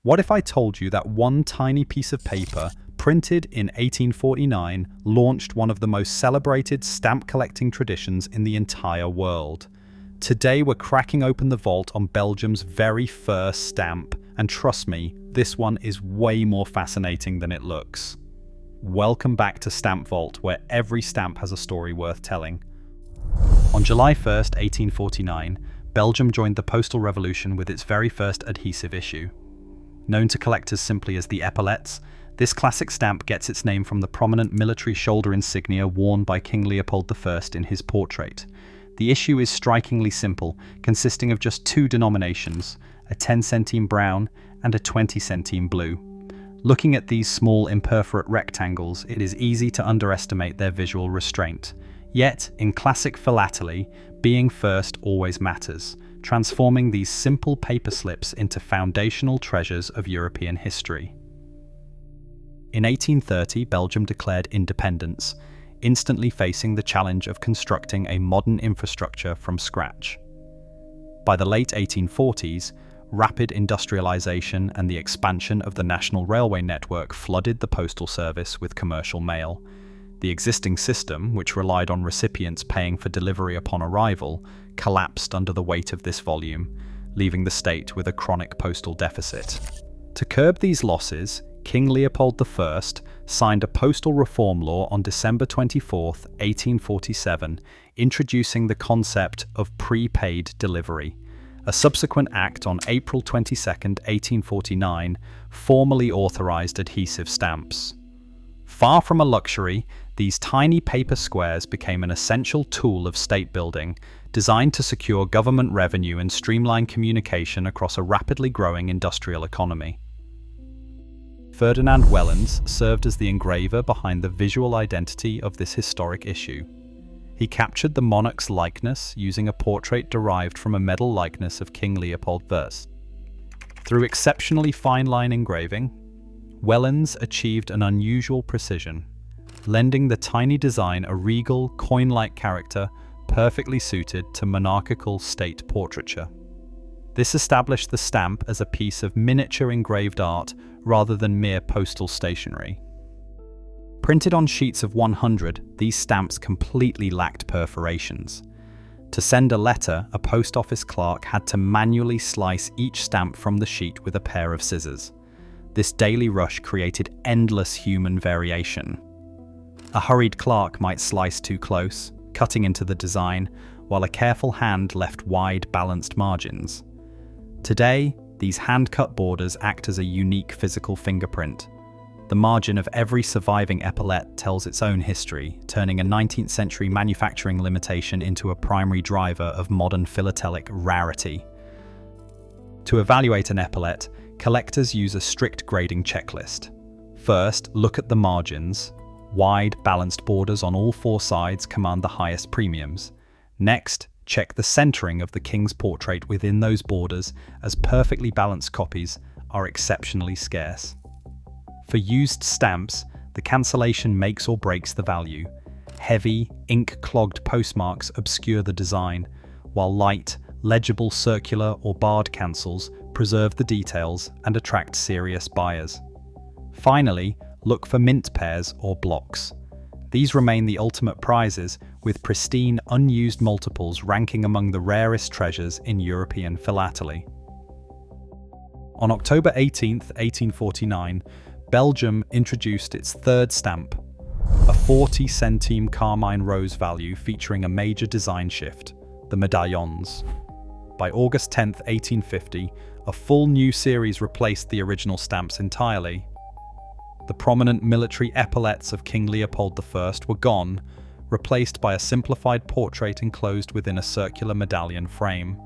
What if I told you that one tiny piece of paper, printed in 1849, launched one of the most celebrated stamp collecting traditions in the entire world? Today we're cracking open the vault on Belgium's very first stamp, and trust me, this one is way more fascinating than it looks. Welcome back to Stamp Vault, where every stamp has a story worth telling. On July 1st, 1849, Belgium joined the postal revolution with its very first adhesive issue. Known to collectors simply as the Epaulettes, this classic stamp gets its name from the prominent military shoulder insignia worn by King Leopold I in his portrait. The issue is strikingly simple, consisting of just two denominations, a 10-centime brown and a 20-centime blue. Looking at these small imperforate rectangles, it is easy to underestimate their visual restraint. Yet, in classic Philately, being first always matters, transforming these simple paper slips into foundational treasures of European history. In 1830, Belgium declared independence, instantly facing the challenge of constructing a modern infrastructure from scratch. By the late 1840s, rapid industrialization and the expansion of the national railway network flooded the postal service with commercial mail. The existing system, which relied on recipients paying for delivery upon arrival, collapsed under the weight of this volume, leaving the state with a chronic postal deficit. To curb these losses, King Leopold I signed a postal reform law on December 24, 1847, introducing the concept of prepaid delivery. A subsequent act on April 22, 1849, formally authorized adhesive stamps. Far from a luxury, these tiny paper squares became an essential tool of state building, designed to secure government revenue and streamline communication across a rapidly growing industrial economy. Ferdinand Wellens served as the engraver behind the visual identity of this historic issue. He captured the monarch's likeness using a portrait derived from a medal likeness of King Leopold I. Through exceptionally fine line engraving, Wellens achieved an unusual precision, lending the tiny design a regal, coin-like character perfectly suited to monarchical state portraiture. This established the stamp as a piece of miniature engraved art rather than mere postal stationery. Printed on sheets of 100, these stamps completely lacked perforations. To send a letter, a post office clerk had to manually slice each stamp from the sheet with a pair of scissors. This daily rush created endless human variation. A hurried clerk might slice too close, cutting into the design, while a careful hand left wide, balanced margins. Today, these hand-cut borders act as a unique physical fingerprint. The margin of every surviving epaulette tells its own history, turning a 19th century manufacturing limitation into a primary driver of modern philatelic rarity. To evaluate an epaulette, collectors use a strict grading checklist. First, look at the margins. Wide, balanced borders on all four sides command the highest premiums. Next, check the centering of the king's portrait within those borders, as perfectly balanced copies are exceptionally scarce. For used stamps, the cancellation makes or breaks the value. Heavy, ink-clogged postmarks obscure the design, while light, legible circular or barred cancels preserve the details and attract serious buyers. Finally, look for mint pairs or blocks. These remain the ultimate prizes, with pristine, unused multiples ranking among the rarest treasures in European philately. On October 18, 1849, Belgium introduced its third stamp, a 40-centime carmine rose value featuring a major design shift, the Medallions. By August 10, 1850, a full new series replaced the original stamps entirely. The prominent military epaulettes of King Leopold I were gone, replaced by a simplified portrait enclosed within a circular medallion frame.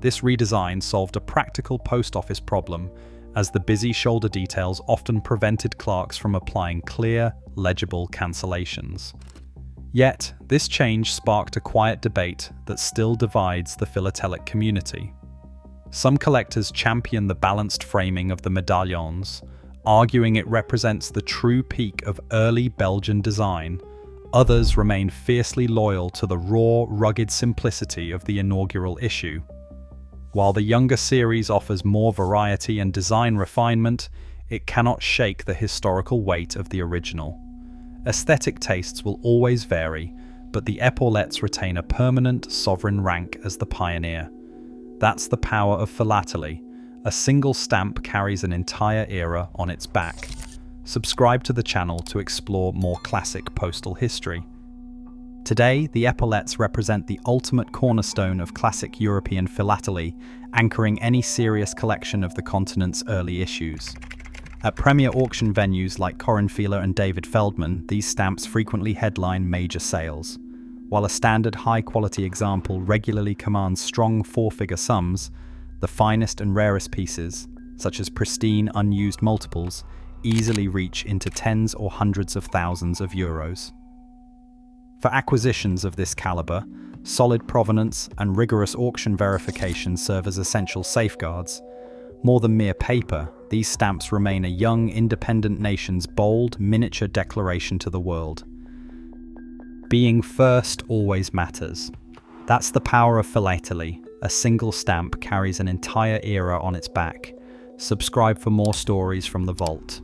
This redesign solved a practical post office problem, as the busy shoulder details often prevented clerks from applying clear, legible cancellations. Yet, this change sparked a quiet debate that still divides the philatelic community. Some collectors champion the balanced framing of the medallions, arguing it represents the true peak of early Belgian design. Others remain fiercely loyal to the raw, rugged simplicity of the inaugural issue. While the younger series offers more variety and design refinement, it cannot shake the historical weight of the original. Aesthetic tastes will always vary, but the epaulettes retain a permanent, sovereign rank as the pioneer. That's the power of philately. A single stamp carries an entire era on its back. Subscribe to the channel to explore more classic postal history. Today, the epaulettes represent the ultimate cornerstone of classic European philately, anchoring any serious collection of the continent's early issues. At premier auction venues like Corinfila and David Feldman, these stamps frequently headline major sales. While a standard high-quality example regularly commands strong four-figure sums, the finest and rarest pieces, such as pristine, unused multiples, easily reach into tens or hundreds of thousands of euros. For acquisitions of this caliber, solid provenance and rigorous auction verification serve as essential safeguards. More than mere paper, these stamps remain a young, independent nation's bold, miniature declaration to the world. Being first always matters. That's the power of philately. A single stamp carries an entire era on its back. Subscribe for more stories from the vault.